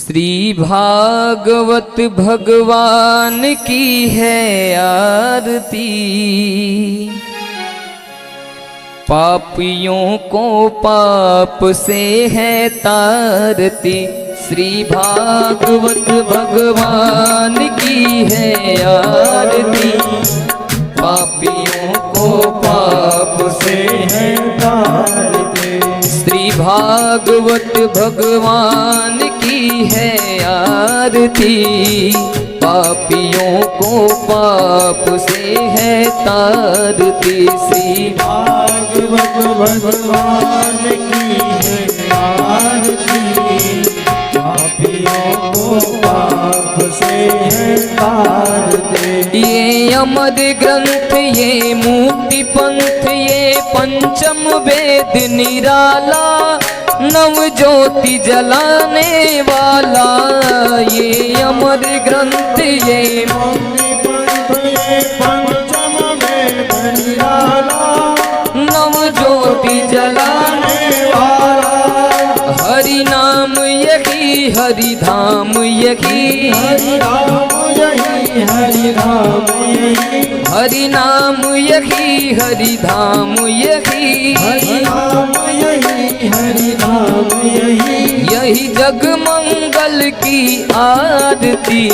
श्री भागवत भगवान की है आरती, पापियों को पाप से है तारती। श्री भागवत भगवान की है आरती, पापियों को पाप से है तारती। श्री भागवत भगवान की है आरती, पापियों को पाप से है तारती। श्री भागवत भगवान की है आरती, पापियों को पाप से है तारती। ये अमर ग्रंथ, ये मुक्ति पंथ, ये पंचम वेद निराला, नव ज्योति जलाने वाला। ये अमर ग्रंथ, ये मुक्ति पंथ, ये पंचम वेद निराला, नव ज्योति जलाने वाला। हरि नाम यही, हरि धाम यही, हरि राम यही, हरि राम यही, हरि नाम यही, हरि धाम यही, हरि राम यही, हरि राम यही। यही जग मंगल की आरती,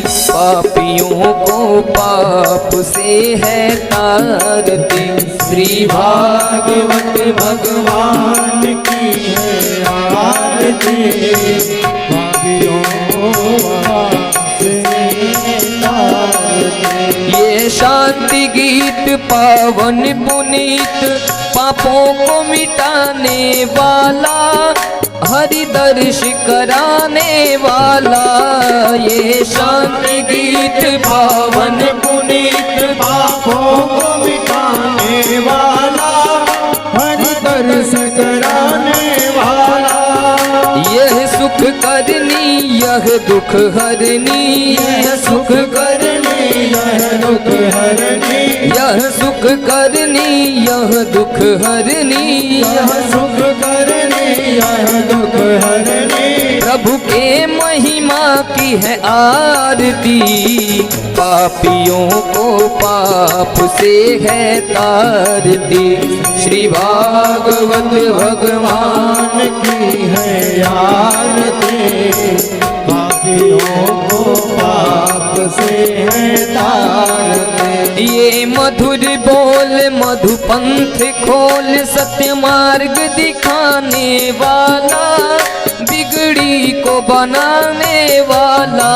पापियों को पाप से है तारती। श्री भागवत भगवान की है आरती, पापियों को पाप से है तारती। ये शांति गीत पावन पुनीत, पापों को मिटाने वाला, हरि दर्श कराने वाला। ये शांति गीत पावन पुनीत, पापों को मिटाने वाला, हरि दर्श कराने वाला। यह सुख करनी, यह दुख हरनी, यह सुख करनी, यह दुख हरनी, यह सुख करनी, यह दुख हरनी, यह सुख करनी, यह दुख हरनी। प्रभु के महिमा की है आरती, पापियों को पाप से है तारती। श्री भागवत भगवान की है आरती, पापियों को पाप से है तारती। ये मधुर बोल मधुपंथ खोल, सत्य मार्ग दिखाने वाला, बिगड़ी को बनाने वाला।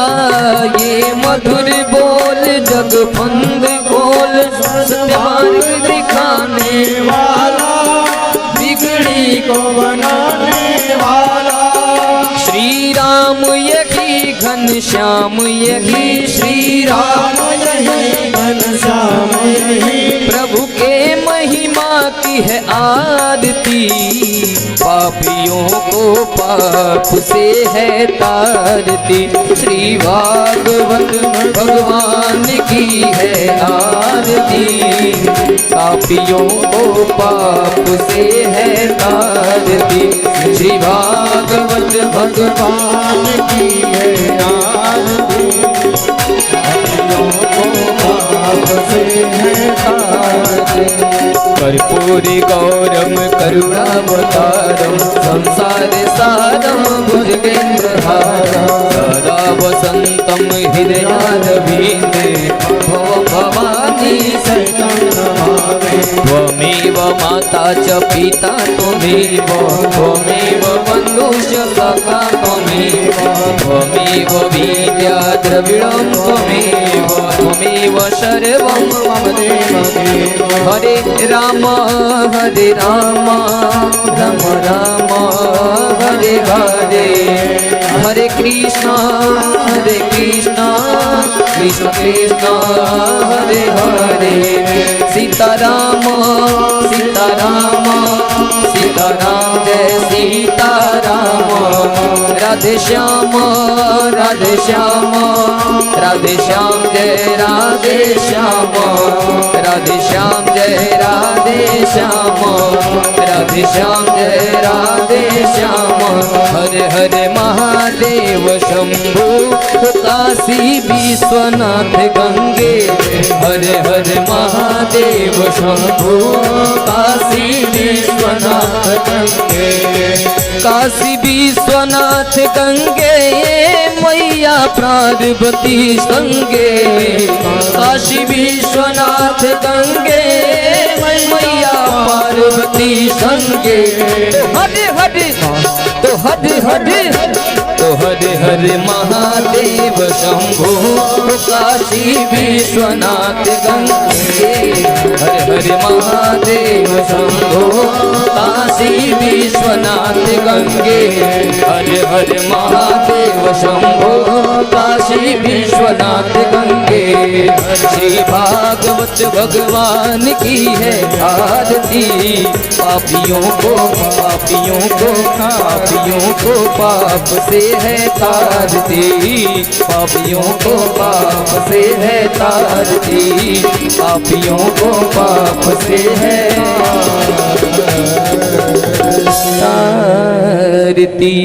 ये मधुर बोल जगपंथ खोल, सत्य मार्ग दिखाने वाला, बिगड़ी को बनाने वाला। श्री राम यही, घनश्याम यही, श्री राम यही, घनश्याम यही। प्रभु के महिमा की है आरती, पापियों को पाप से है तारती। श्री भागवत भगवान की है आरती, पापियों को पाप से है तारती। श्री भागवत भगवान की है आरती, पापियों को पाप से है तारती। कर्पूरी गौरम करुणावतारम, संसार सारम भुजगेन्द्रहारम, सदा वसंतम हृदयारविन्दे, भवं भवानी शरणं नमामि। त्वमेव माता च पिता त्वमेव, त्वमेव बन्धुश्च सखा त्वमेव, त्वमेव विद्या द्रविणं त्वमेव, त्वमेव सर्वं मम देव। हरे राम हरे राम, राम राम हरे हरे, हरे कृष्ण कृष्ण कृष्ण हरे हरे। सीताराम सीताराम सीताराम जय सीताराम। राधे श्याम राधे श्याम राधे श्याम जय राधे श्याम। राधे श्याम जय राधे श्याम। राधे श्याम जय राधे श्याम। हर हर महादेव शंभु काशी विश्वनाथ गंगे। हर हर महादेव शंभु काशी विश्वनाथ गंगे। काशी विश्वनाथ गंगे मैया पार्वती संगे। काशी विश्वनाथ गंगे मैया पार्वती संगे। हरे हरे तो हरे हरे तो हरे हरे महादेव शंभु काशी विश्वनाथ गंगे। हरे हरे महादेव शंभु काशी विश्वनाथ गंगे। हरे हरे महादेव शंभु काशी विश्वनाथ गंगे। श्री भागवत भगवान की है आरती। पापियों को पाप से है तारती। पापियों को पाप से है तारती। पापियों को पाप से है तारती।